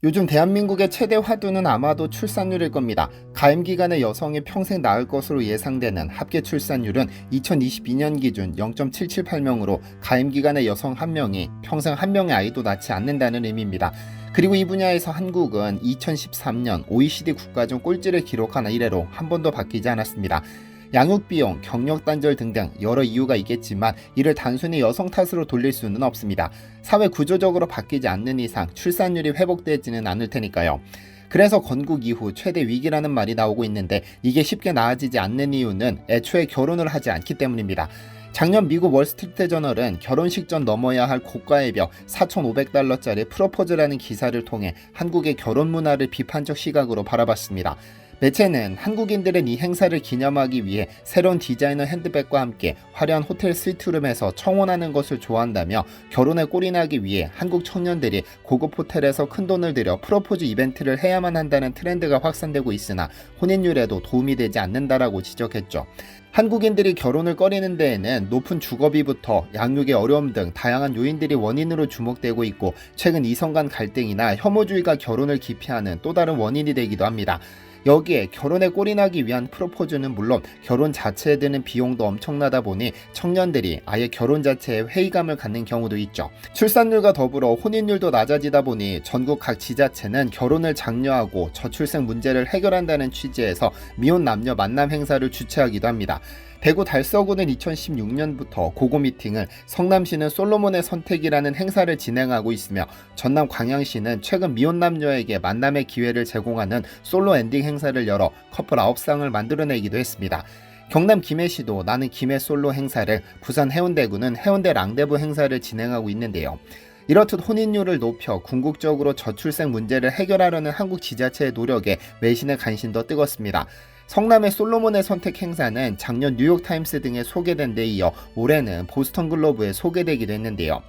요즘 대한민국의 최대 화두는 아마도 출산율일 겁니다. 가임 기간에 여성이 평생 낳을 것으로 예상되는 합계 출산율은 2022년 기준 0.778명으로 가임 기간에 여성 1명이 평생 1명의 아이도 낳지 않는다는 의미입니다. 그리고 이 분야에서 한국은 2013년 OECD 국가 중 꼴찌를 기록한 이래로 한 번도 바뀌지 않았습니다. 양육비용, 경력단절 등등 여러 이유가 있겠지만 이를 단순히 여성 탓으로 돌릴 수는 없습니다. 사회 구조적으로 바뀌지 않는 이상 출산율이 회복되지는 않을 테니까요. 그래서 건국 이후 최대 위기라는 말이 나오고 있는데 이게 쉽게 나아지지 않는 이유는 애초에 결혼을 하지 않기 때문입니다. 작년 미국 월스트리트 저널은 결혼식 전 넘어야 할 고가의 벽 4,500달러짜리 프로포즈라는 기사를 통해 한국의 결혼 문화를 비판적 시각으로 바라봤습니다. 매체는 한국인들은 이 행사를 기념하기 위해 새로운 디자이너 핸드백과 함께 화려한 호텔 스위트룸에서 청혼하는 것을 좋아한다며 결혼에 꼴인하기 위해 한국 청년들이 고급 호텔에서 큰돈을 들여 프로포즈 이벤트를 해야만 한다는 트렌드가 확산되고 있으나 혼인율에도 도움이 되지 않는다라고 지적했죠. 한국인들이 결혼을 꺼리는 데에는 높은 주거비부터 양육의 어려움 등 다양한 요인들이 원인으로 주목되고 있고 최근 이성 간 갈등이나 혐오주의가 결혼을 기피하는 또 다른 원인이 되기도 합니다. 여기에 결혼에 꼴인하기 위한 프로포즈는 물론 결혼 자체에 드는 비용도 엄청나다 보니 청년들이 아예 결혼 자체에 회의감을 갖는 경우도 있죠. 출산율과 더불어 혼인율도 낮아지다 보니 전국 각 지자체는 결혼을 장려하고 저출생 문제를 해결한다는 취지에서 미혼 남녀 만남 행사를 주최하기도 합니다. 대구 달서구는 2016년부터 고고 미팅을, 성남시는 솔로몬의 선택이라는 행사를 진행하고 있으며 전남 광양시는 최근 미혼 남녀에게 만남의 기회를 제공하는 솔로 엔딩 행사를 열어 커플 9쌍을 만들어내기도 했습니다. 경남 김해시도 나는 김해 솔로 행사를, 부산 해운대구는 해운대 랑데부 행사를 진행하고 있는데요. 이렇듯 혼인율을 높여 궁극적으로 저출생 문제를 해결하려는 한국 지자체의 노력에 외신의 관심도 뜨겁습니다. 성남의 솔로몬의 선택 행사는 작년 뉴욕타임스 등에 소개된 데 이어 올해는 보스턴 글로브에 소개되기도 했는데요.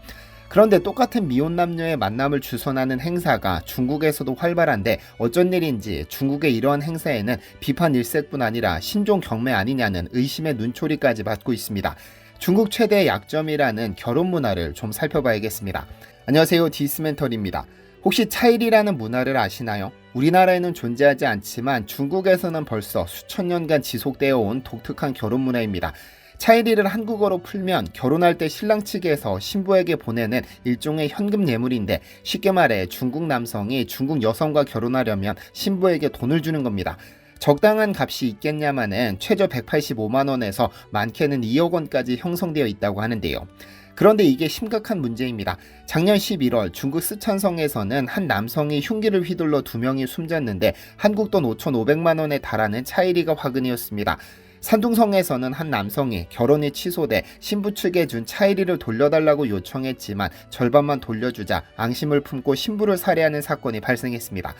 그런데 똑같은 미혼 남녀의 만남을 주선하는 행사가 중국에서도 활발한데 어쩐 일인지 중국의 이러한 행사에는 비판 일색뿐 아니라 신종 경매 아니냐는 의심의 눈초리까지 받고 있습니다. 중국 최대의 약점이라는 결혼 문화를 좀 살펴봐야겠습니다. 안녕하세요, 디스멘털입니다. 혹시 차일이라는 문화를 아시나요? 우리나라에는 존재하지 않지만 중국에서는 벌써 수천 년간 지속되어 온 독특한 결혼 문화입니다. 차일이를 한국어로 풀면 결혼할 때 신랑 측에서 신부에게 보내는 일종의 현금 예물인데 쉽게 말해 중국 남성이 중국 여성과 결혼하려면 신부에게 돈을 주는 겁니다. 적당한 값이 있겠냐마는 최저 185만원에서 많게는 2억 원까지 형성되어 있다고 하는데요. 그런데 이게 심각한 문제입니다. 작년 11월 중국 쓰촨성에서는 한 남성이 흉기를 휘둘러 2명이 숨졌는데 한국 돈 5,500만 원에 달하는 차일이가 화근이었습니다. 산둥성에서는 한 남성이 결혼이 취소돼 신부 측에 준 차일이를 돌려달라고 요청했지만 절반만 돌려주자 앙심을 품고 신부를 살해하는 사건이 발생했습니다.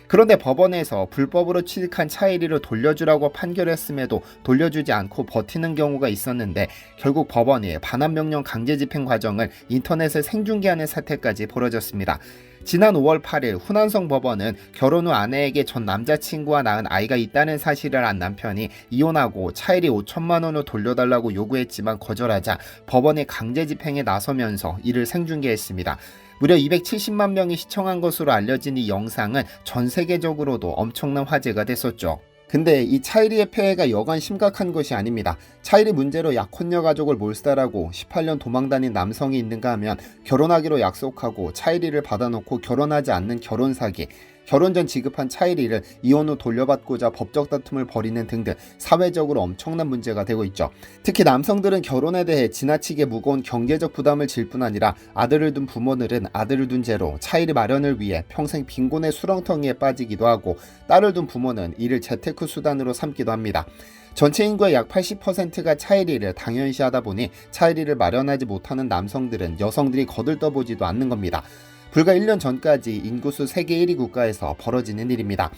그런데 법원에서 불법으로 취득한 차일이를 돌려주라고 판결했음에도 돌려주지 않고 버티는 경우가 있었는데 결국 법원이 반환명령 강제집행 과정을 인터넷에 생중계하는 사태까지 벌어졌습니다. 지난 5월 8일 후난성 법원은 결혼 후 아내에게 전 남자친구와 낳은 아이가 있다는 사실을 안 남편이 이혼하고 차일이 5천만 원을 돌려달라고 요구했지만 거절하자 법원이 강제집행에 나서면서 이를 생중계했습니다. 무려 270만 명이 시청한 것으로 알려진 이 영상은 전 세계적으로도 엄청난 화제가 됐었죠. 근데 이 차일이의 폐해가 여간 심각한 것이 아닙니다. 차일이 문제로 약혼녀 가족을 몰살하고 18년 도망다닌 남성이 있는가 하면 결혼하기로 약속하고 차일이를 받아놓고 결혼하지 않는 결혼사기, 결혼 전 지급한 차일이를 이혼 후 돌려받고자 법적 다툼을 벌이는 등등 사회적으로 엄청난 문제가 되고 있죠. 특히 남성들은 결혼에 대해 지나치게 무거운 경제적 부담을 질 뿐 아니라 아들을 둔 부모들은 아들을 둔 죄로 차일이 마련을 위해 평생 빈곤의 수렁텅이에 빠지기도 하고 딸을 둔 부모는 이를 재테크 수단으로 삼기도 합니다. 전체 인구의 약 80%가 차일이를 당연시하다 보니 차일이를 마련하지 못하는 남성들은 여성들이 거들떠보지도 않는 겁니다. 불과 1년 전까지 인구수 세계 1위 국가에서 벌어지는 일입니다.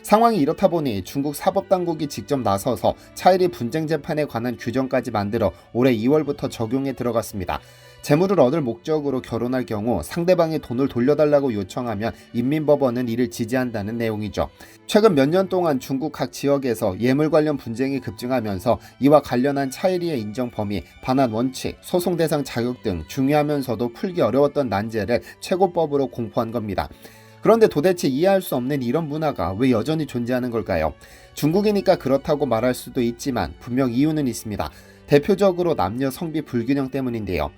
상황이 이렇다 보니 중국 사법당국이 직접 나서서 차일이 분쟁 재판에 관한 규정까지 만들어 올해 2월부터 적용에 들어갔습니다. 재물을 얻을 목적으로 결혼할 경우 상대방이 돈을 돌려달라고 요청하면 인민법원은 이를 지지한다는 내용이죠. 최근 몇 년 동안 중국 각 지역에서 예물 관련 분쟁이 급증하면서 이와 관련한 차일이의 인정 범위, 반환 원칙, 소송 대상 자격 등 중요하면서도 풀기 어려웠던 난제를 최고법으로 공포한 겁니다. 그런데 도대체 이해할 수 없는 이런 문화가 왜 여전히 존재하는 걸까요? 중국이니까 그렇다고 말할 수도 있지만 분명 이유는 있습니다. 대표적으로 남녀 성비 불균형 때문인데요.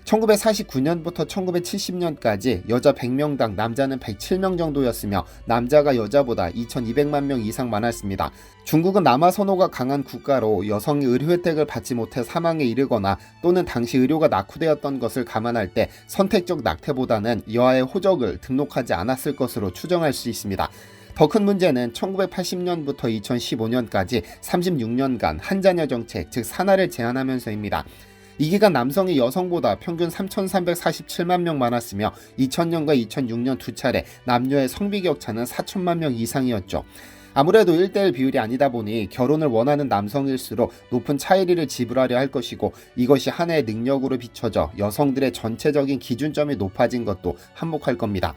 1949년부터 1970년까지 여자 100명당 남자는 107명 정도였으며 남자가 여자보다 2200만 명 이상 많았습니다. 중국은 남아 선호가 강한 국가로 여성이 의료 혜택을 받지 못해 사망에 이르거나 또는 당시 의료가 낙후되었던 것을 감안할 때 선택적 낙태보다는 여아의 호적을 등록하지 않았을 것으로 추정할 수 있습니다. 더 큰 문제는 1980년부터 2015년까지 36년간 한자녀 정책, 즉 산하를 제한하면서입니다. 이 기간 남성이 여성보다 평균 3,347만 명 많았으며 2000년과 2006년 두 차례 남녀의 성비 격차는 4천만 명 이상이었죠. 아무래도 1대1 비율이 아니다 보니 결혼을 원하는 남성일수록 높은 차이리를 지불하려 할 것이고 이것이 한 해의 능력으로 비춰져 여성들의 전체적인 기준점이 높아진 것도 한몫할 겁니다.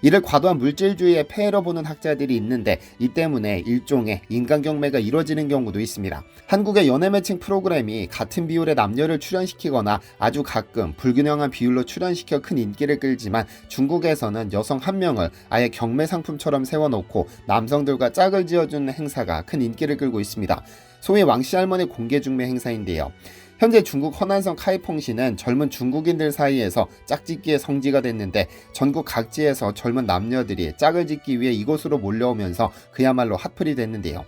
이를 과도한 물질주의의 폐해로 보는 학자들이 있는데 이 때문에 일종의 인간경매가 이뤄지는 경우도 있습니다. 한국의 연애 매칭 프로그램이 같은 비율의 남녀를 출연시키거나 아주 가끔 불균형한 비율로 출연시켜 큰 인기를 끌지만 중국에서는 여성 한 명을 아예 경매 상품처럼 세워놓고 남성들과 짝을 지어주는 행사가 큰 인기를 끌고 있습니다. 소위 왕씨 할머니 공개 중매 행사인데요. 현재 중국 허난성 카이퐁시는 젊은 중국인들 사이에서 짝짓기의 성지가 됐는데 전국 각지에서 젊은 남녀들이 짝을 짓기 위해 이곳으로 몰려오면서 그야말로 핫플이 됐는데요.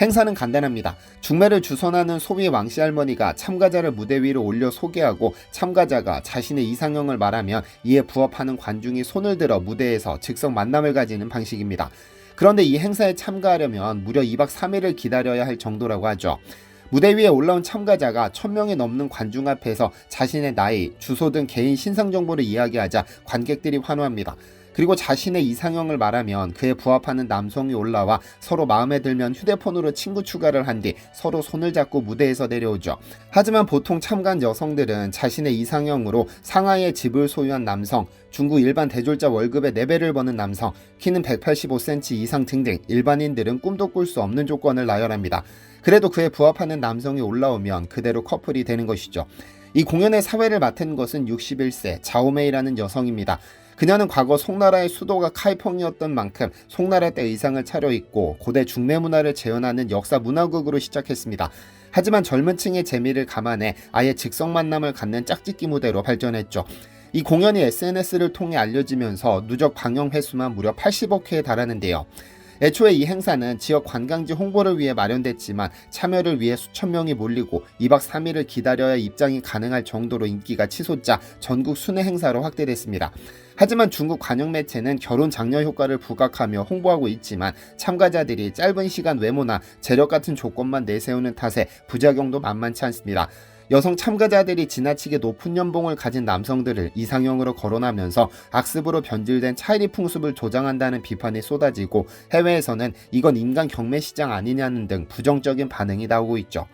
행사는 간단합니다. 중매를 주선하는 소위 왕씨 할머니가 참가자를 무대 위로 올려 소개하고 참가자가 자신의 이상형을 말하면 이에 부합하는 관중이 손을 들어 무대에서 즉석 만남을 가지는 방식입니다. 그런데 이 행사에 참가하려면 무려 2박 3일을 기다려야 할 정도라고 하죠. 무대 위에 올라온 참가자가 1000명이 넘는 관중 앞에서 자신의 나이, 주소 등 개인 신상 정보를 이야기하자 관객들이 환호합니다. 그리고 자신의 이상형을 말하면 그에 부합하는 남성이 올라와 서로 마음에 들면 휴대폰으로 친구 추가를 한 뒤 서로 손을 잡고 무대에서 내려오죠. 하지만 보통 참가한 여성들은 자신의 이상형으로 상하이의 집을 소유한 남성, 중국 일반 대졸자 월급의 4배를 버는 남성, 키는 185cm 이상 등등 일반인들은 꿈도 꿀 수 없는 조건을 나열합니다. 그래도 그에 부합하는 남성이 올라오면 그대로 커플이 되는 것이죠. 이 공연의 사회를 맡은 것은 61세 자오메이라는 여성입니다. 그녀는 과거 송나라의 수도가 카이퐁이었던 만큼 송나라 때 의상을 차려입고 고대 중매 문화를 재현하는 역사 문화극으로 시작했습니다. 하지만 젊은 층의 재미를 감안해 아예 즉석 만남을 갖는 짝짓기 무대로 발전했죠. 이 공연이 SNS를 통해 알려지면서 누적 방영 횟수만 무려 80억 회에 달하는데요. 애초에 이 행사는 지역 관광지 홍보를 위해 마련됐지만 참여를 위해 수천 명이 몰리고 2박 3일을 기다려야 입장이 가능할 정도로 인기가 치솟자 전국 순회 행사로 확대됐습니다. 하지만 중국 관영 매체는 결혼 장려 효과를 부각하며 홍보하고 있지만 참가자들이 짧은 시간 외모나 재력 같은 조건만 내세우는 탓에 부작용도 만만치 않습니다. 여성 참가자들이 지나치게 높은 연봉을 가진 남성들을 이상형으로 거론하면서 악습으로 변질된 차이리 풍습을 조장한다는 비판이 쏟아지고 해외에서는 이건 인간 경매 시장 아니냐는 등 부정적인 반응이 나오고 있죠.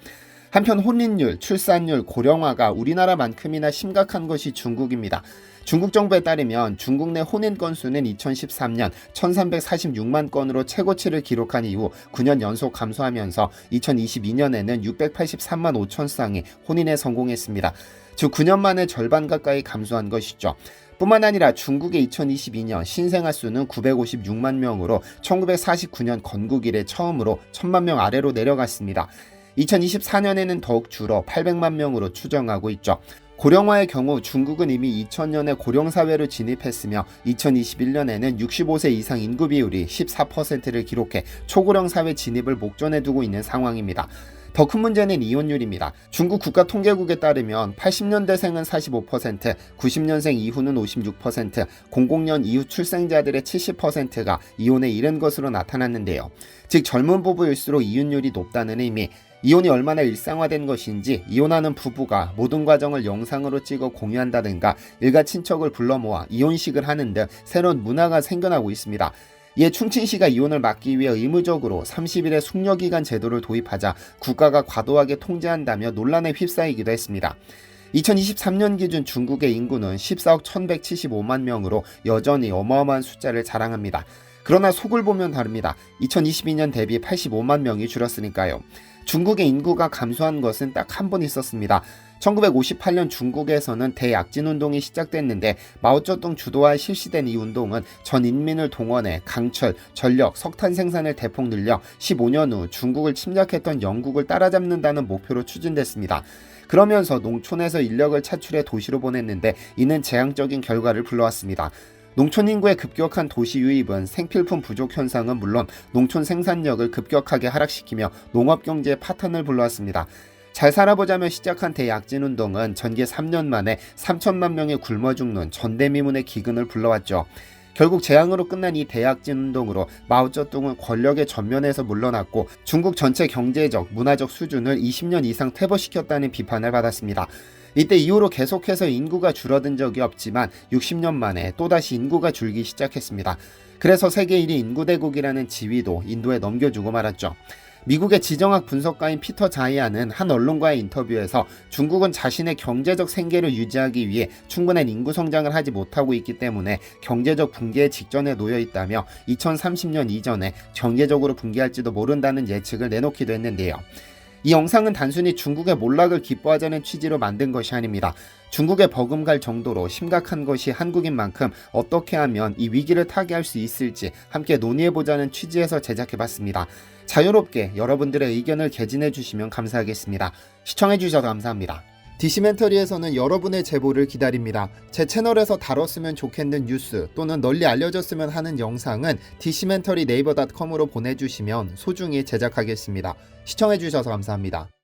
한편 혼인율, 출산율, 고령화가 우리나라만큼이나 심각한 것이 중국입니다. 중국 정부에 따르면 중국 내 혼인 건수는 2013년 1346만 건으로 최고치를 기록한 이후 9년 연속 감소하면서 2022년에는 683만 5천 쌍이 혼인에 성공했습니다. 즉 9년 만에 절반 가까이 감소한 것이죠. 뿐만 아니라 중국의 2022년 신생아 수는 956만 명으로 1949년 건국 이래 처음으로 1000만 명 아래로 내려갔습니다. 2024년에는 더욱 줄어 800만 명으로 추정하고 있죠. 고령화의 경우 중국은 이미 2000년에 고령사회로 진입했으며 2021년에는 65세 이상 인구 비율이 14%를 기록해 초고령 사회 진입을 목전에 두고 있는 상황입니다. 더 큰 문제는 이혼율입니다. 중국 국가통계국에 따르면 80년대생은 45%, 90년생 이후는 56%, 00년 이후 출생자들의 70%가 이혼에 이른 것으로 나타났는데요. 즉 젊은 부부일수록 이혼율이 높다는 의미, 이혼이 얼마나 일상화된 것인지 이혼하는 부부가 모든 과정을 영상으로 찍어 공유한다든가 일가 친척을 불러 모아 이혼식을 하는 등 새로운 문화가 생겨나고 있습니다. 이에 충칭시가 이혼을 막기 위해 의무적으로 30일의 숙려기간 제도를 도입하자 국가가 과도하게 통제한다며 논란에 휩싸이기도 했습니다. 2023년 기준 중국의 인구는 14억 1175만 명으로 여전히 어마어마한 숫자를 자랑합니다. 그러나 속을 보면 다릅니다. 2022년 대비 85만 명이 줄었으니까요. 중국의 인구가 감소한 것은 딱 한 번 있었습니다. 1958년 중국에서는 대약진 운동이 시작됐는데 마오쩌둥 주도하에 실시된 이 운동은 전 인민을 동원해 강철, 전력, 석탄 생산을 대폭 늘려 15년 후 중국을 침략했던 영국을 따라잡는다는 목표로 추진됐습니다. 그러면서 농촌에서 인력을 차출해 도시로 보냈는데 이는 재앙적인 결과를 불러왔습니다. 농촌 인구의 급격한 도시 유입은 생필품 부족 현상은 물론 농촌 생산력을 급격하게 하락시키며 농업 경제의 파탄을 불러왔습니다. 잘 살아보자며 시작한 대약진운동은 전개 3년 만에 3천만 명이 굶어 죽는 전대미문의 기근을 불러왔죠. 결국 재앙으로 끝난 이 대약진운동으로 마오쩌둥은 권력의 전면에서 물러났고 중국 전체 경제적, 문화적 수준을 20년 이상 퇴보시켰다는 비판을 받았습니다. 이때 이후로 계속해서 인구가 줄어든 적이 없지만 60년 만에 또다시 인구가 줄기 시작했습니다. 그래서 세계 1위 인구대국이라는 지위도 인도에 넘겨주고 말았죠. 미국의 지정학 분석가인 피터 자이안은 한 언론과의 인터뷰에서 중국은 자신의 경제적 생계를 유지하기 위해 충분한 인구 성장을 하지 못하고 있기 때문에 경제적 붕괴의 직전에 놓여 있다며 2030년 이전에 경제적으로 붕괴할지도 모른다는 예측을 내놓기도 했는데요. 이 영상은 단순히 중국의 몰락을 기뻐하자는 취지로 만든 것이 아닙니다. 중국에 버금갈 정도로 심각한 것이 한국인 만큼 어떻게 하면 이 위기를 타개할 수 있을지 함께 논의해보자는 취지에서 제작해봤습니다. 자유롭게 여러분들의 의견을 개진해 주시면 감사하겠습니다. 시청해주셔서 감사합니다. 디시멘터리에서는 여러분의 제보를 기다립니다. 제 채널에서 다뤘으면 좋겠는 뉴스 또는 널리 알려졌으면 하는 영상은 디시멘터리 네이버.com으로 보내주시면 소중히 제작하겠습니다. 시청해주셔서 감사합니다.